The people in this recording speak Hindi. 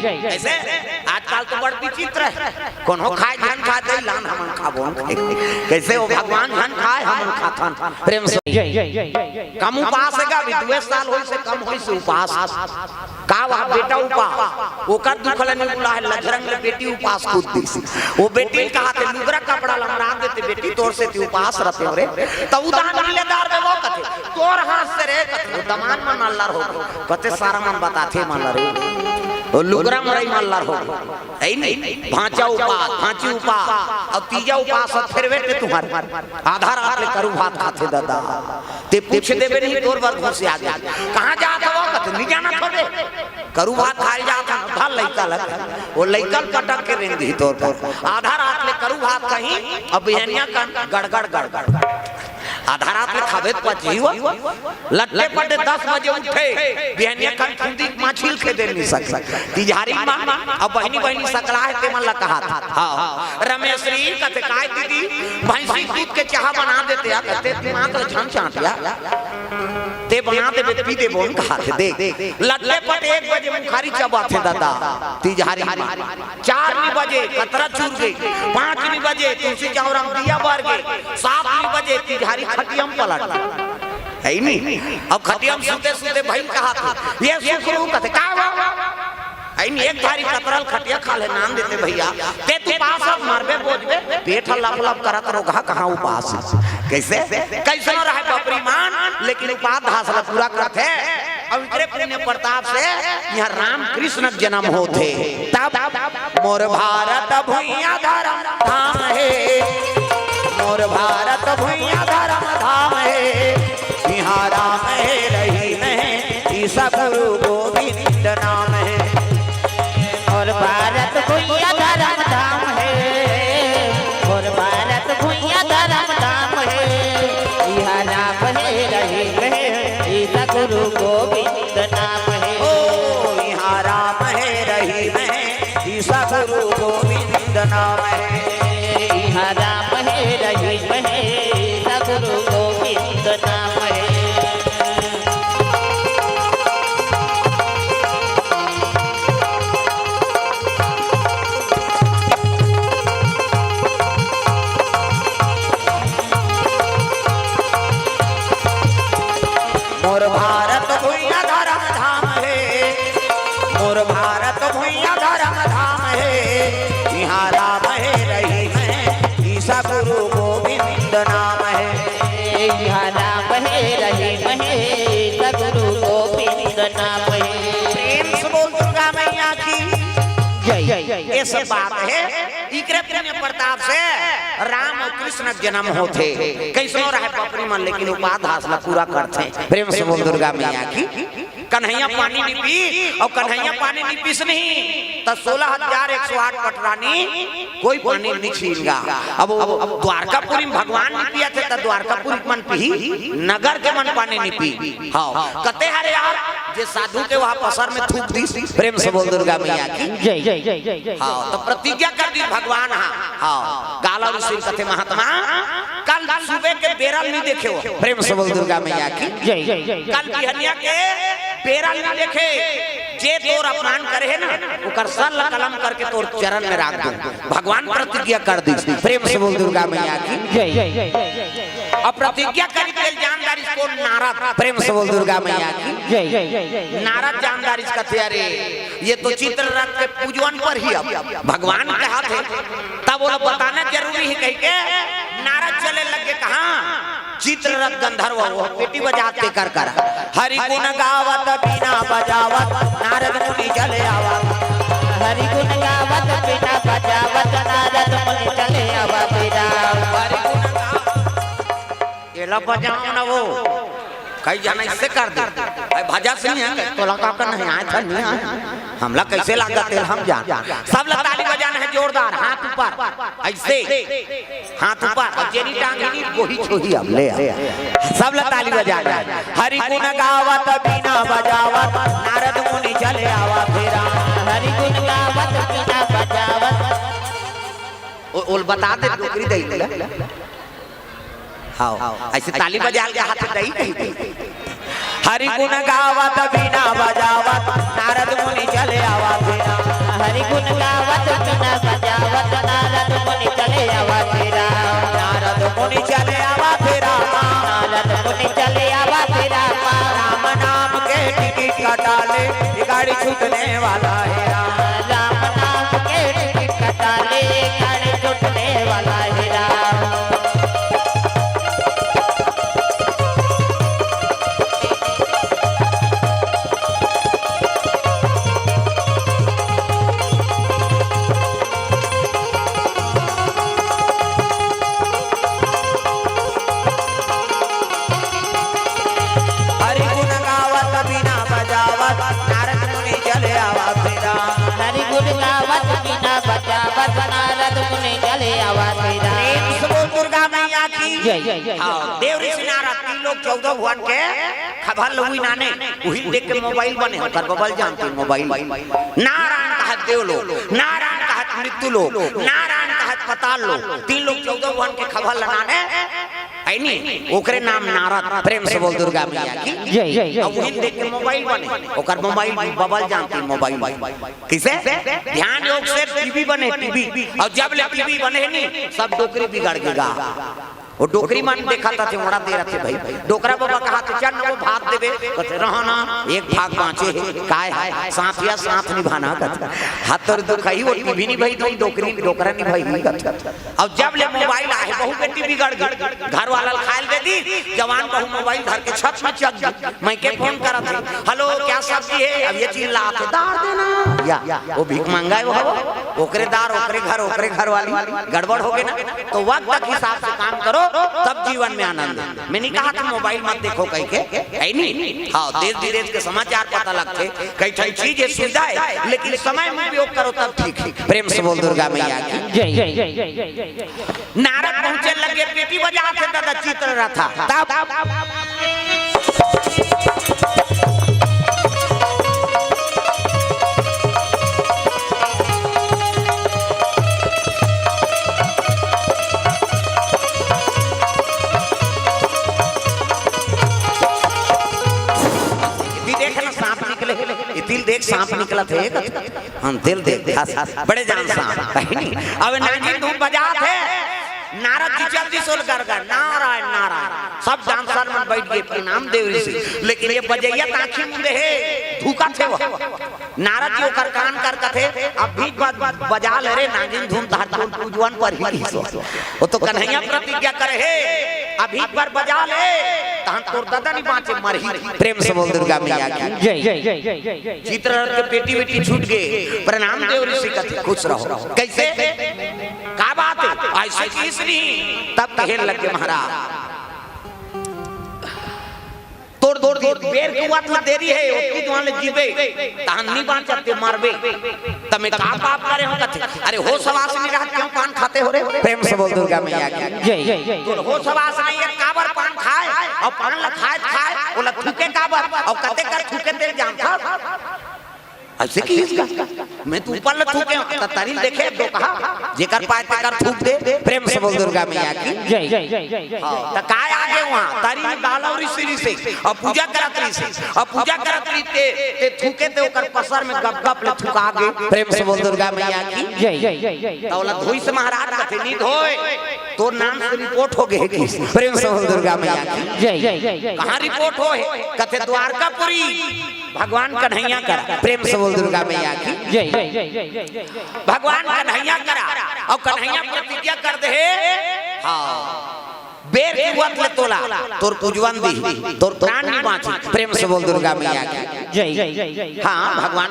ऐसे आजकल तो बड़ विचित्र है, कौन हो खाए धन खा दे लान हमन खाबो, कैसे वो भगवान धन खाए हमन खाथन प्रेम से कम उपास है का 2 साल होई से कम होई से उपास का वा बेटा उपास ओकर दुखल नहीं बुला है लजरंग ले बेटी उपास कूद दी वो बेटी कहा थे लुगरा कपड़ा लमरा देते बेटी तोर से ती उपास रहते रे तो उदान मिलेदार दे वो कथे तोर हाथ से रे कथे दमान मन अल्लाह हो कते सारा मन बताथे मन रे ओ लुगरा मरई मन अल्लाह हो ऐ नहीं भांचा उपास भांची उपास और तीजा उपास फिर बेटे तुम्हारे आधा रात ले करू भात खाते दादा ते पूछ देबे नहीं तोर बर घुस आ गया कहां जात हो कथे नहीं जाना थोड़े करू भात खाई जाता था लइका लग वो लइकल पटक के रेंग दी तोर पर आधा रात ले करू भात कहीं अब बिहनिया गड़गड़ गड़गड़ आधा रात में खावे पची हुआ लट्टे पटे 10 बजे उठे बिहनिया कन खुंदी माछिल के दे नहीं सक तिजारी मां अब बहनी सकला है ते मन ला कहा था हां रमेश री कते काय दीदी भैंसी दूध के चाह बना देते आ कहते दिमाग छन चाटिया ते बना दे पी दे बोन कहा थे देख लट्टे पटे 1 बजे मुखारी चबाथे दादा तिजारी 4 बजे कतरा चूर गई 5 बजे तुलसी चौरम दिया बार गए 7 बजे तिजारी खटियम पलट है नहीं अब खटियम सुते सुते भाई कहा था ये सुखरू कहते का आई नहीं एक थारी कतरल खटिया खा ले नाम देते भैया ते तू पास अब मारबे बोझबे पेट लप लप करत रोगा कहां उपास कैसे कैसे रहे बपरीमान लेकिन उपास हासिल पूरा करते अब इकरे पुण्य प्रताप से यहां राम कृष्ण जन्म होते तब मोर भारत भुइया धर्म धाम है मोर भारत भुइया धर्म धाम है यहाँ राम है रही है ईसा गुरु गोविंद नाम है और भारत भुइया धर्म धाम है और भारत भुइया धर्म धाम है यहाँ राम है रही है ईसा गुरु गोविंद नाम है ओ यहाँ राम है रही है ईसा गुरु गोविंद नाम है यहाँ राम है रही है ईसा गुरु गोविंद नाम है मोर भारत भुइया धर्म धाम है मोर भारत भुइया धर्म धाम है यहाँ राम है रही है ईसा गुरु गोविंद नाम है यहाँ राम है रही है ईसा गुरु गोविंद नाम है प्रेम से बोल दुर्गा मैया की जय ये सब बात है इकरे पुण्य प्रताप से राम और कृष्ण जन्म होते कैसो रहे पपरी मन लेकिन उपाध हासिल पूरा करते प्रेम से बोल दुर्गा मैया की कन्हैया पानी नहीं पी और कन्हैया पानी नहीं पीस नहीं तो 16,108 पटरानी कोई पानी नहीं छीनगा अब द्वारकापुरी में भगवान नहीं पिया थे तो द्वारकापुरी मन पी नगर के मन पानी नहीं पी हाँ कते हरे यार जे साधु के वहां पसर में थूक दी प्रेम से बोल दुर्गा मैया की जय हाँ तो प्रतिज्ञा कर दी भगवान हाँ गाला ऋषि कथे महात्मा कल सुबह के बेरल नहीं देखे हो प्रेम से बोल दुर्गा मैया की कल बिहनिया के बेरल नहीं देखे जे तोर अपमान करे है ना ओकर सर कलम करके तोर चरण में रख दो भगवान प्रतिज्ञा कर दी प्रेम से बोल दुर्गा मैया की अब प्रतिज्ञा करी के जानदार इसको नारद प्रेम से बोल दुर्गा मैया की नारद जानदार इसका थे अरे ये तो चित्ररथ के पूजन पर ही अब भगवान कहा थे तब वो बताना जरूरी है कह के नारद चले लगे कहां चित्ररथ गंधर्व वो पेटी बजाते कर कर हरि गुण गावत बिना बजावत नारद मुनि चले आवत हरि गुण गावत बिना बजावत नारद मुनि चले आवत हरि गुण गावत एला बजाओ ना वो कई जाना इससे कर दे भजा से नहीं है तो लगा कर नहीं आया था नहीं आया हमला कैसे लगा तेल हम जान सब ला ताली बजाना है जोरदार हाथ ऊपर ऐसे हाथ ऊपर और जेनी टांगनी गोही छोही अब ले सब ला ताली बजाना हरि गुण गावत बिना बजावत नारद मुनि चले आवा फेरा हरि गुण गावत बिना बजावत ओल बता दे नौकरी दे हाँ ऐसे ताली बजा के हाथ दई कही हरि गुण गावत बिना बजावत नारद मुनि चले आवा बिना छूटने वाला है राम। राम नाम के टिकट कटाले गाड़ी छूटने वाला है राम। हरि गुण गावत बिना बजावत नारद मुनि चले आवत राम। हरि गुण गावत बिना बजावत नारद मुनि चले आवत राम। सबो दुर्गा मैया की जय जय जय। हाँ, देव ऋषि नारद 3 लोग 14 भुवन के खबर लुई नाने वही देख के मोबाइल बने कर बबल जानते मोबाइल। नारायण कहत देव लोग, नारायण कहत मृत्यु लोग, नारायण कहत पताल लोग, 3 लोग 14 भुवन के खबर लनाने ऐनी ओकरे नाम नारद। प्रेम से बोल दुर्गा मैया की जय जय जय। अब वही देख के मोबाइल बने ओकर मोबाइल बबल जानती मोबाइल किसे ध्यान योग से टीवी बने टीवी। और जब ले टीवी बने नहीं सब डोकरी बिगड़ गया। वो डोकरी मान देखा था थे मोड़ा दे रहे थे भाई डोकरा बाबा कहा थे चल ना वो भाग देवे कहते रहना एक भाग बाँचे काय है साथ या साथ निभाना कहते हाथ तो दुखाई वो टीवी नहीं भाई तो डोकरी डोकरा नहीं भाई कहते। अब जब ले मोबाइल आए बहू बेटी बिगड़ गई घर वाला खायल दे दी जवान बहू मोबाइल घर के छत में चक गई। मैं के फोन करा थे हेलो क्या सब्जी है अब ये चिल्ला के दार देना या वो भीख मांगा है वो ओकरे दार ओकरे घर वाली गड़बड़ हो गई ना। तो वक्त के हिसाब से काम करो तब जीवन में आनंद। मैंने कहा कि मोबाइल मत देखो कहीं के है नहीं। हाँ देश विदेश के समाचार पता लगते कई कई चीजें सुविधा है लेकिन समय में उपयोग करो तब ठीक है। प्रेम से बोल दुर्गा मैया की जय जय जय जय जय जय। नारद पहुंचे लगे पेटी बजा के दादा चित्र रहा था तब दिल देख सांप निकला थे हम दिल देख बड़े जान सांप अब नागिन धूप बजा थे नारद जी जल्दी सोल कर नारायण नारायण सब डांसर में बैठ गए प्रणाम देव ऋषि। लेकिन ये बजैया ताखी मुंडे है धूका थे वो नारद जी ओकर कान कर थे अब भी बजा ले रे नागिन धूम धार धूम पूजवन पर ही वो तो कन्हैया प्रतिज्ञा करे है अभी पर बजा ले तहन तोर दादा नहीं बाँचे मरही। प्रेम से बोल दुर्गा मैया की जय जय जय जय जय जय। चित्ररथ के पेटी बेटी छूट गए प्रणाम देव ऋषि का खुश रहो कैसे का बात है ऐसे किस नहीं तब कहने लगे महाराज तोड़ तोड़ बेर के बात में देरी है ओकी दुआन ले जीवे तहन नहीं बाँचते मारबे तमे का पाप करे हो कथे अरे हो सवास नहीं रहा क्यों पान खाते हो रे। प्रेम से बोल दुर्गा मैया की जय जय जय। तो हो सवास नहीं एक काबर पान खाए और पान ला खाए वो ला थूके काबर और कते कर थूके दे जान था ऐसे की इसका मैं तू ऊपर ला थूके त तारील देखे दो कहा जेकर पाए तेकर थूक दे। प्रेम से बोल दुर्गा मैया की जय जय जय जय जय। त काय आगे वहां तारी डालौरी श्री से और पूजा करत रही से और पूजा करत रही ते थूके ते ओकर पसर में गप गप ले थूका गे। प्रेम से बोल दुर्गा मैया की जय जय जय जय जय। तौला धोई से महाराज कथे नी धोए तो नाम से रिपोर्ट हो गए कि प्रेम से बोल दुर्गा मैया की जय जय जय जय। कहां रिपोर्ट हो कथे द्वारकापुरी भगवान कन्हैया करा। प्रेम से बोल दुर्गा मैया की जय जय जय जय जय जय। भगवान कन्हैया करा और कन्हैया प्रतिज्ञा कर दे हाँ बेर की वत ले तोला तोर पूजवन दी तोर प्राण नहीं बाँची। प्रेम से बोल दुर्गा मैया की जय जय जय जय। हाँ भगवान